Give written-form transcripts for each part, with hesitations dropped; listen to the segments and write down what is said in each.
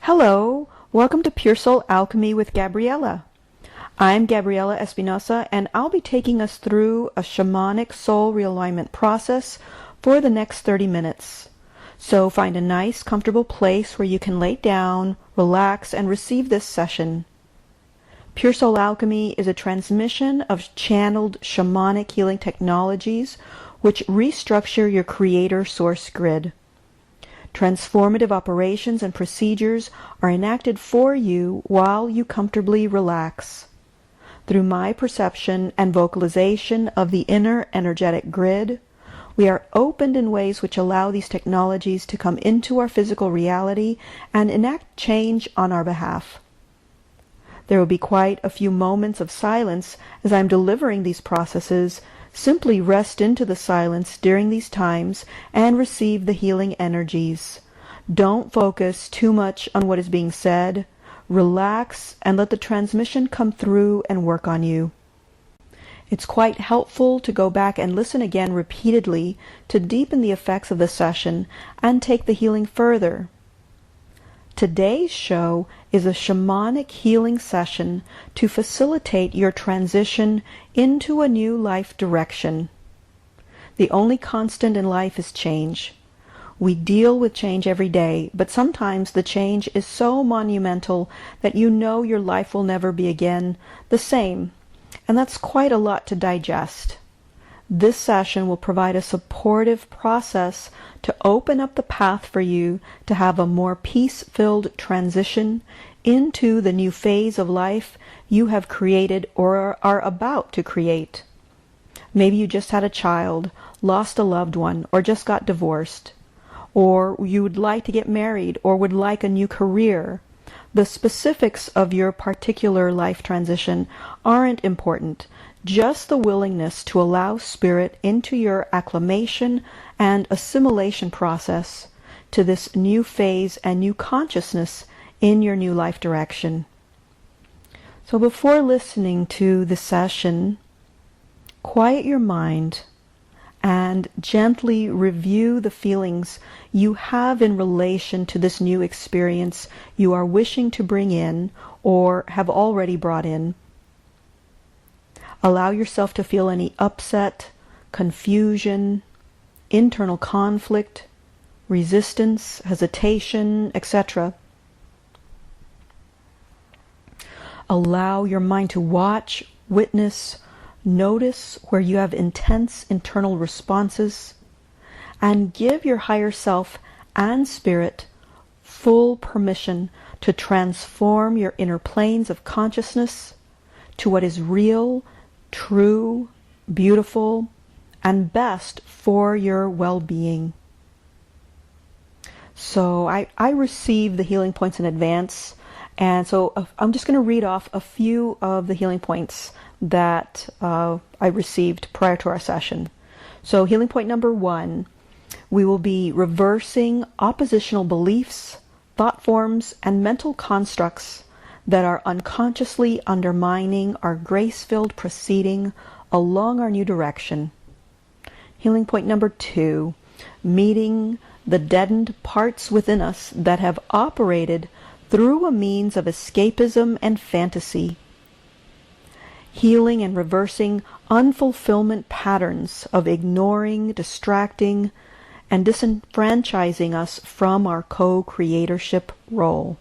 Hello, welcome to Pure Soul Alchemy with Gabriella. I'm Gabriella Espinosa, and I'll be taking us through a shamanic soul realignment process for the next 30 minutes. So find a nice, comfortable place where you can lay down, relax, and receive this session. Pure Soul Alchemy is a transmission of channeled shamanic healing technologies which restructure your creator source grid. Transformative operations and procedures are enacted for you while you comfortably relax. Through my perception and vocalization of the inner energetic grid, we are opened in ways which allow these technologies to come into our physical reality and enact change on our behalf. There will be quite a few moments of silence as I'm delivering these processes. Simply rest into the silence during these times and receive the healing energies. Don't focus too much on what is being said. Relax and let the transmission come through and work on you. It's quite helpful to go back and listen again repeatedly to deepen the effects of the session and take the healing further. Today's show is a shamanic healing session to facilitate your transition into a new life direction. The only constant in life is change. We deal with change every day, but sometimes the change is so monumental that you know your life will never be again the same, and that's quite a lot to digest. This session will provide a supportive process to open up the path for you to have a more peace-filled transition into the new phase of life you have created or are about to create. Maybe you just had a child, lost a loved one, or just got divorced. Or you would like to get married or would like a new career. The specifics of your particular life transition aren't important. Just the willingness to allow spirit into your acclimation and assimilation process to this new phase and new consciousness in your new life direction. So before listening to the session, quiet your mind and gently review the feelings you have in relation to this new experience you are wishing to bring in or have already brought in. Allow yourself to feel any upset, confusion, internal conflict, resistance, hesitation, etc. Allow your mind to watch, witness, notice where you have intense internal responses, and give your higher self and spirit full permission to transform your inner planes of consciousness to what is real, true, beautiful, and best for your well-being. So I received the healing points in advance, and so I'm just going to read off a few of the healing points that I received prior to our session. So healing point number 1, we will be reversing oppositional beliefs, thought forms, and mental constructs that are unconsciously undermining our grace-filled proceeding along our new direction. Healing point number 2, meeting the deadened parts within us that have operated through a means of escapism and fantasy. Healing and reversing unfulfillment patterns of ignoring, distracting, and disenfranchising us from our co-creatorship role.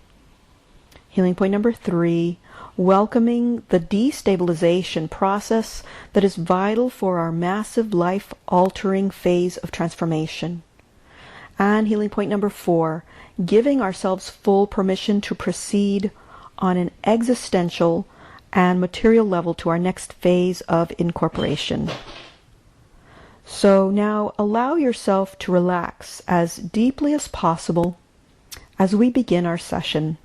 Healing point number 3, welcoming the destabilization process that is vital for our massive life-altering phase of transformation. And healing point number 4, giving ourselves full permission to proceed on an existential and material level to our next phase of incorporation. So now allow yourself to relax as deeply as possible as we begin our session.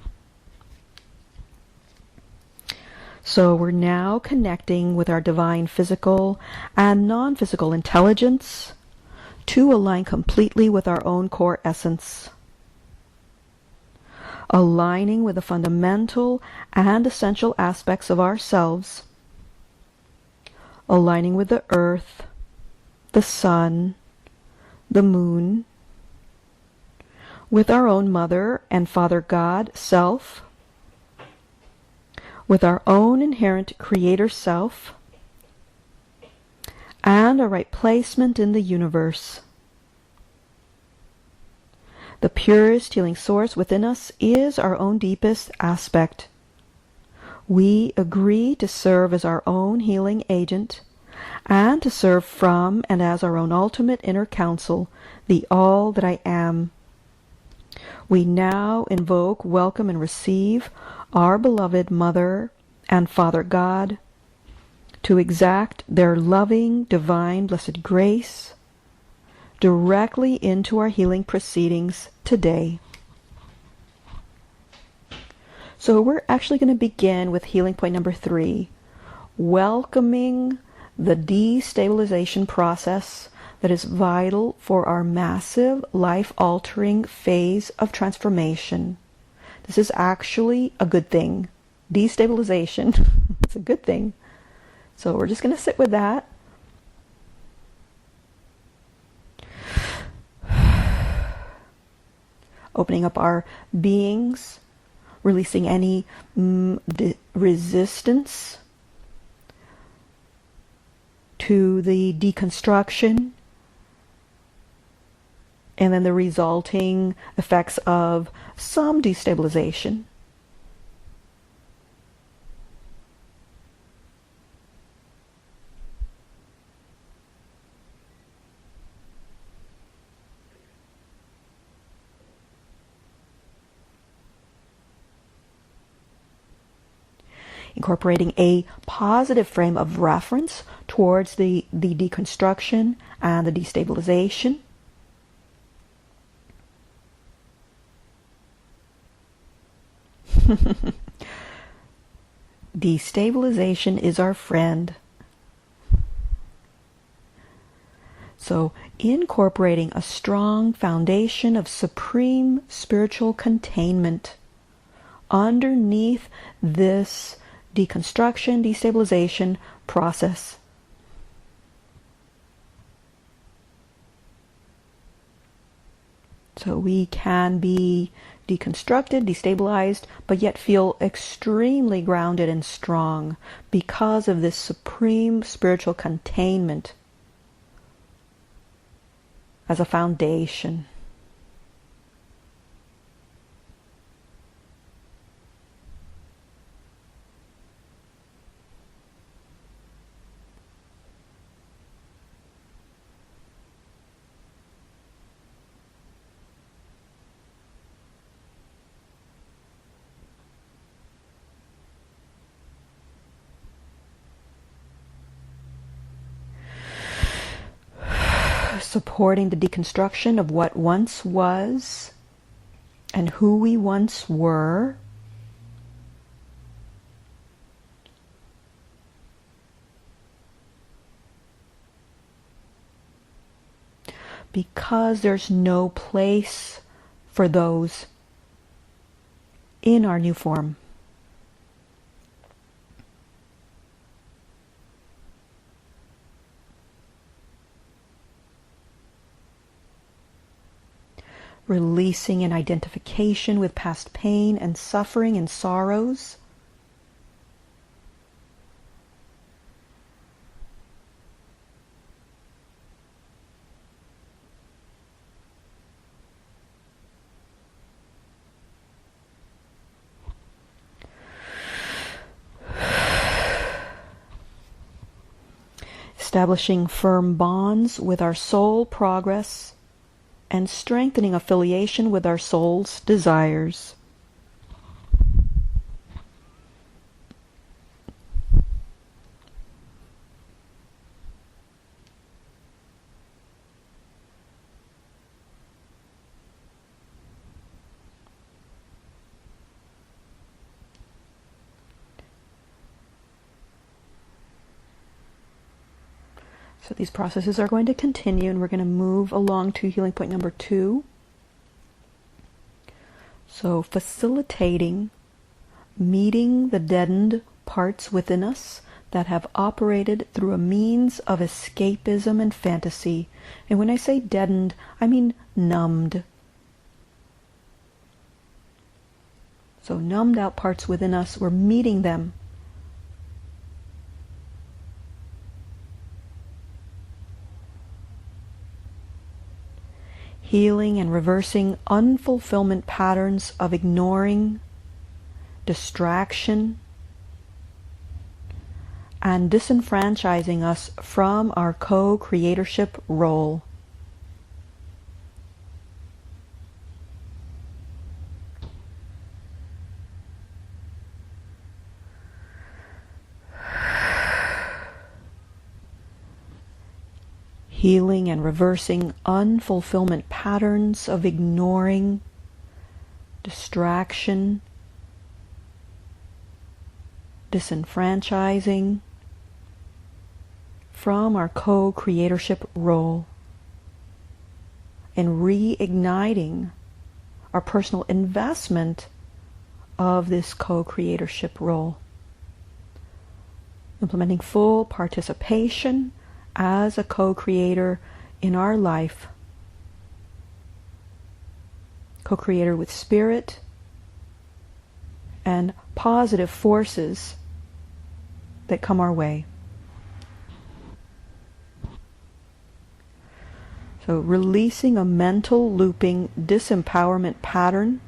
So we're now connecting with our divine physical and non-physical intelligence to align completely with our own core essence. Aligning with the fundamental and essential aspects of ourselves. Aligning with the earth, the sun, the moon, with our own Mother and Father God self, with our own inherent Creator self, and our right placement in the universe. The purest healing source within us is our own deepest aspect. We agree to serve as our own healing agent and to serve from and as our own ultimate inner counsel, the all that I am. We now invoke, welcome, and receive our beloved Mother and Father God to exact their loving, divine, blessed grace directly into our healing proceedings today. So we're actually going to begin with healing point number 3, welcoming the destabilization process that is vital for our massive, life-altering phase of transformation. This is actually a good thing. Destabilization, it's a good thing. So we're just going to sit with that. Opening up our beings, releasing any resistance to the deconstruction and then the resulting effects of some destabilization. Incorporating a positive frame of reference towards the deconstruction and the destabilization. Destabilization is our friend. So, incorporating a strong foundation of supreme spiritual containment underneath this deconstruction, destabilization process. So we can be deconstructed, destabilized, but yet feel extremely grounded and strong because of this supreme spiritual containment as a foundation. Supporting the deconstruction of what once was and who we once were. Because there's no place for those in our new form. Releasing an identification with past pain and suffering and sorrows. Establishing firm bonds with our soul progress and strengthening affiliation with our soul's desires. So these processes are going to continue, and we're going to move along to healing point number 2. So facilitating meeting the deadened parts within us that have operated through a means of escapism and fantasy. And when I say deadened, I mean numbed. So numbed out parts within us, we're meeting them. Healing and reversing unfulfillment patterns of ignoring, distraction, and disenfranchising us from our co-creatorship role. Healing and reversing unfulfillment patterns of ignoring, distraction, disenfranchising from our co-creatorship role, and reigniting our personal investment of this co-creatorship role. Implementing full participation as a co-creator in our life. Co-creator with spirit and positive forces that come our way. So releasing a mental looping disempowerment pattern.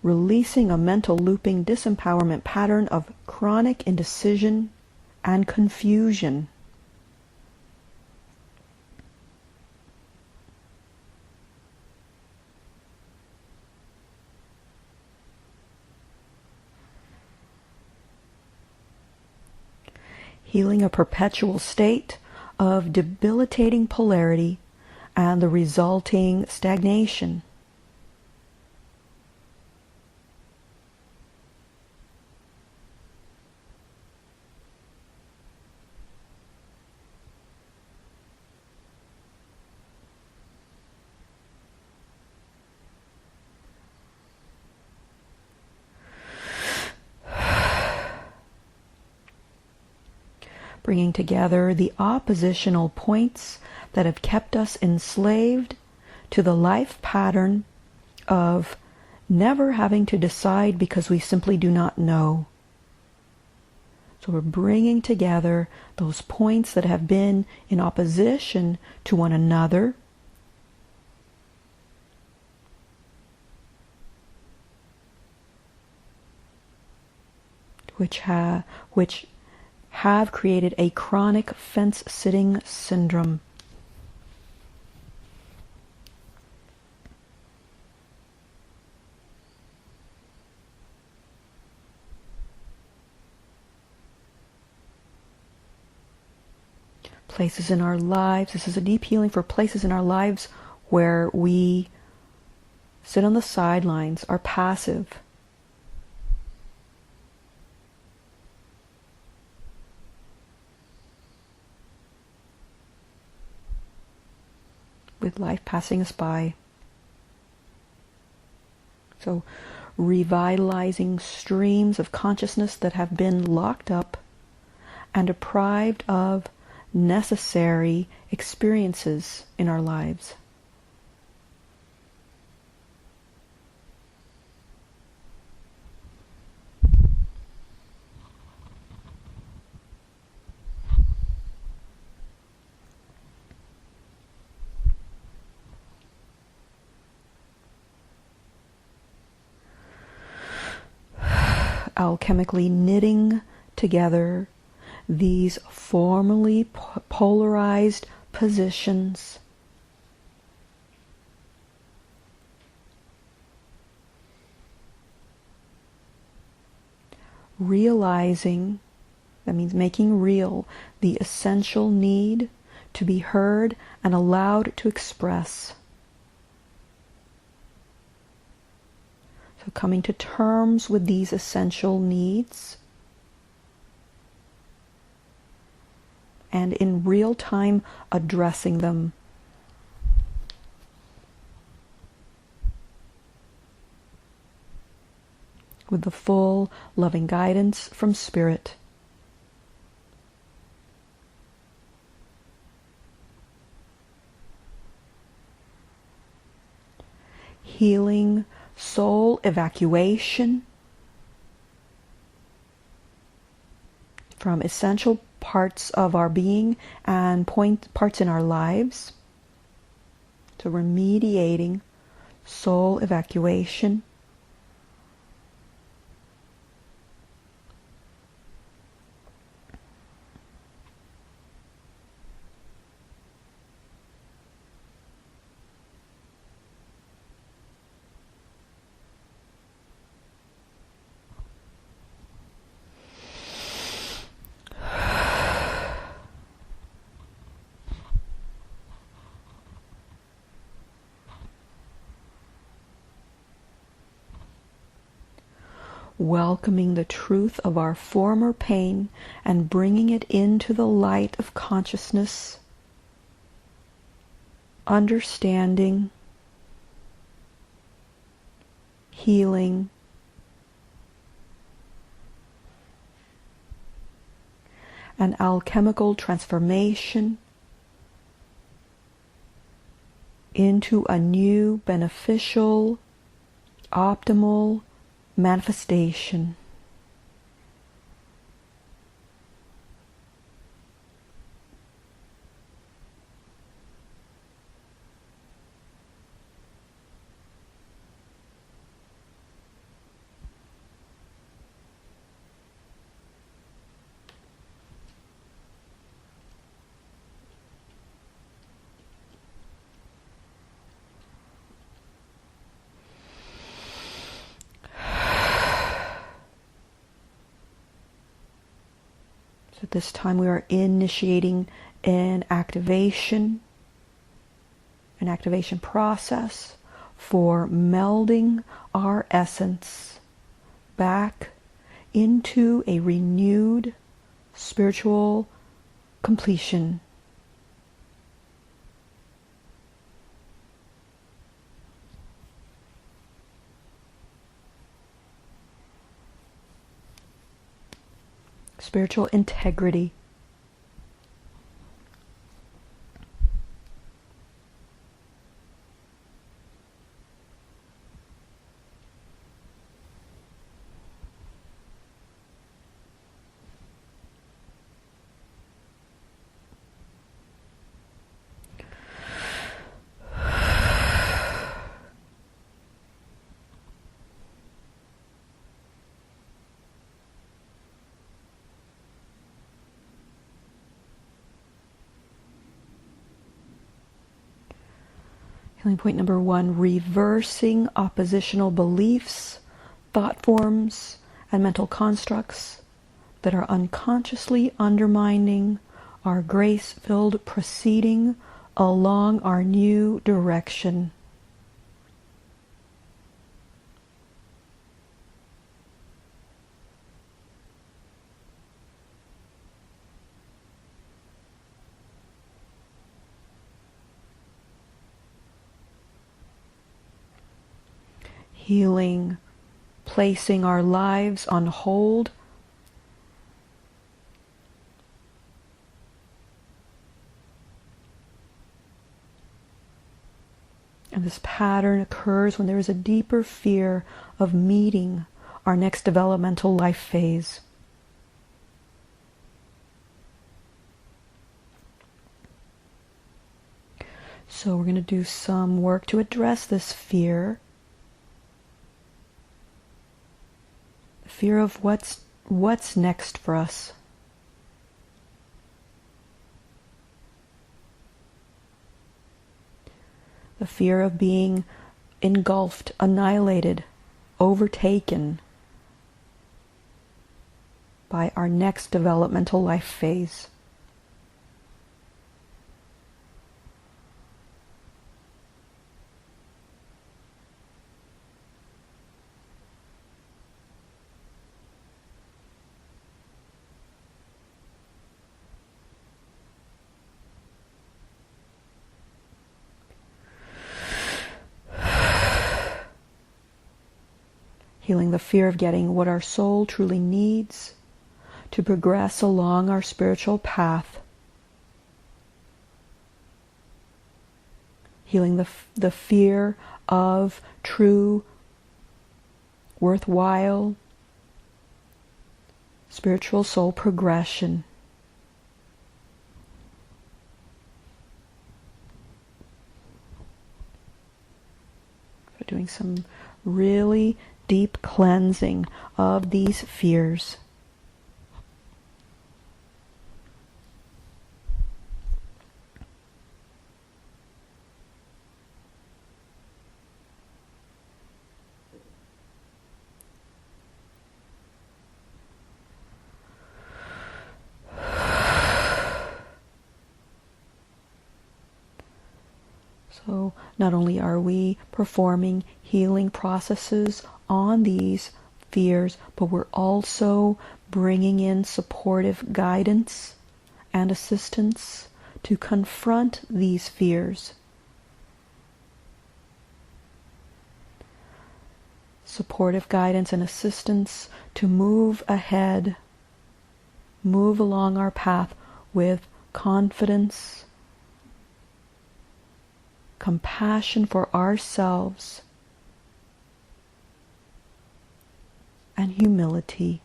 Releasing a mental looping disempowerment pattern of chronic indecision and confusion. Healing a perpetual state of debilitating polarity and the resulting stagnation. Bringing together the oppositional points that have kept us enslaved to the life pattern of never having to decide because we simply do not know. So we're bringing together those points that have been in opposition to one another, which have created a chronic fence-sitting syndrome. Places in our lives, this is a deep healing for places in our lives where we sit on the sidelines, are passive. With life passing us by. So revitalizing streams of consciousness that have been locked up and deprived of necessary experiences in our lives. Alchemically knitting together these formerly polarized positions, realizing, that means making real, the essential need to be heard and allowed to express. So coming to terms with these essential needs, and in real time addressing them. With the full loving guidance from Spirit. healing soul evacuation from essential parts of our being and parts in our lives. So remediating soul evacuation. Welcoming the truth of our former pain and bringing it into the light of consciousness, understanding, healing, an alchemical transformation into a new, beneficial, optimal manifestation. So at this time we are initiating an activation process for melding our essence back into a renewed spiritual completion. Spiritual integrity. Healing point number 1, reversing oppositional beliefs, thought forms, and mental constructs that are unconsciously undermining our grace-filled proceeding along our new direction. Healing, placing our lives on hold. And this pattern occurs when there is a deeper fear of meeting our next developmental life phase. So we're going to do some work to address this fear. Fear of what's next for us. The fear of being engulfed, annihilated, overtaken by our next developmental life phase. Healing the fear of getting what our soul truly needs to progress along our spiritual path. healing the fear of true, worthwhile, spiritual soul progression. So doing some really deep cleansing of these fears. So not only are we performing healing processes on these fears, but we're also bringing in supportive guidance and assistance to confront these fears. Supportive guidance and assistance to move ahead, move along our path with confidence, compassion for ourselves, and humility.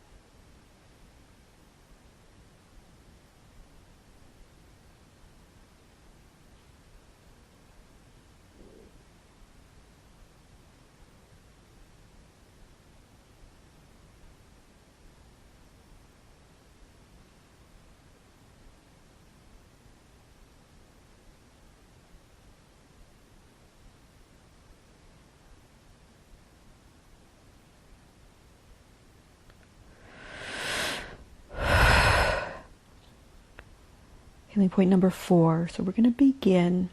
Healing point number 4. So we're going to begin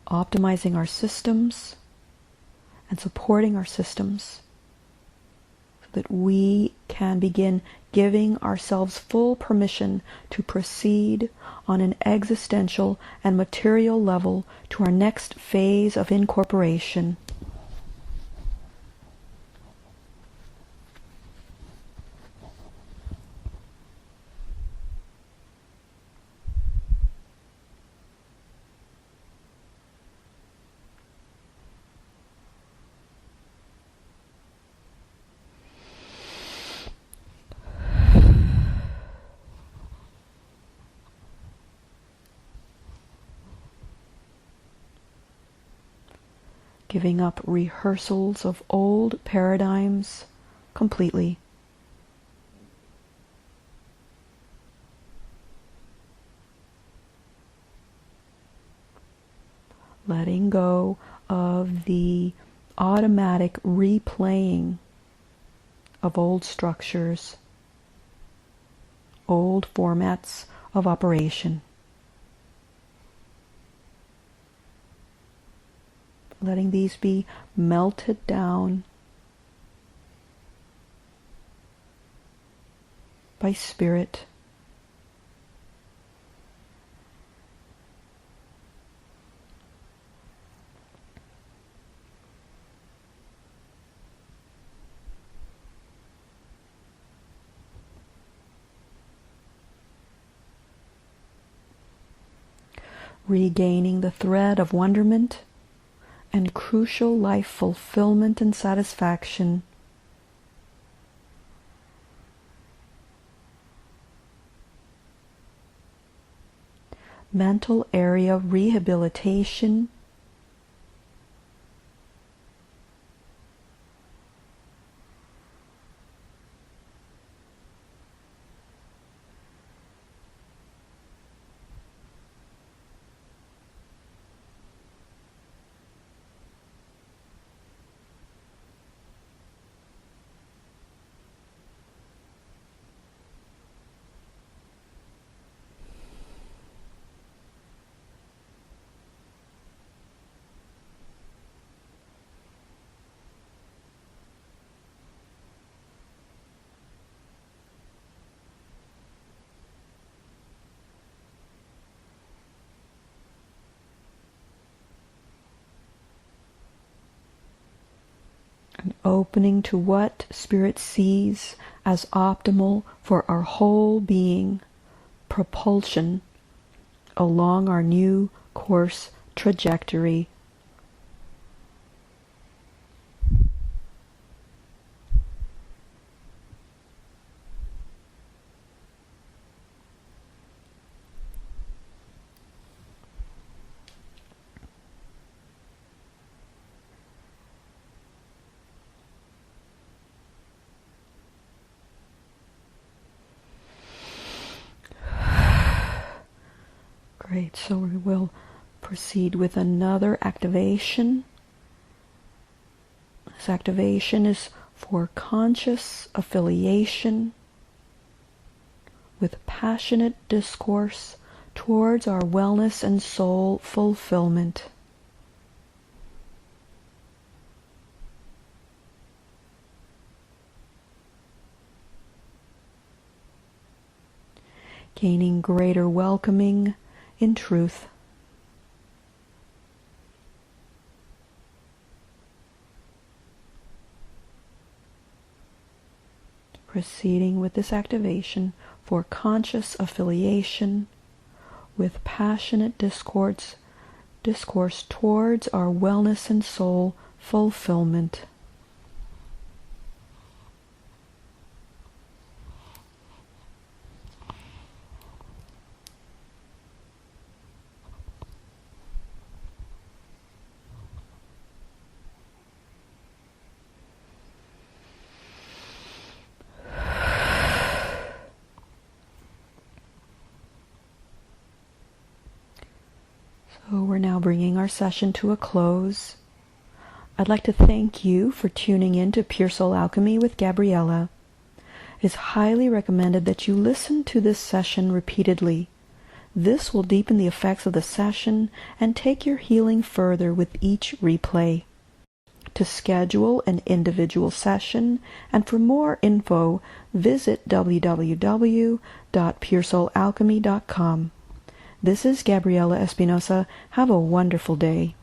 optimizing our systems and supporting our systems so that we can begin giving ourselves full permission to proceed on an existential and material level to our next phase of incorporation. Giving up rehearsals of old paradigms completely. Letting go of the automatic replaying of old structures, old formats of operation. Letting these be melted down by spirit. Regaining the thread of wonderment and crucial life fulfillment and satisfaction. Mental area rehabilitation. Opening to what Spirit sees as optimal for our whole being, propulsion along our new course trajectory. Great, so we will proceed with another activation. This activation is for conscious affiliation with passionate discourse towards our wellness and soul fulfillment. Gaining greater welcoming in truth. Proceeding with this activation for conscious affiliation with passionate discourse towards our wellness and soul fulfillment. So we're now bringing our session to a close. I'd like to thank you for tuning in to Pure Soul Alchemy with Gabriella. It is highly recommended that you listen to this session repeatedly. This will deepen the effects of the session and take your healing further with each replay. To schedule an individual session and for more info, visit www.puresoulalchemy.com. This is Gabriella Espinosa. Have a wonderful day.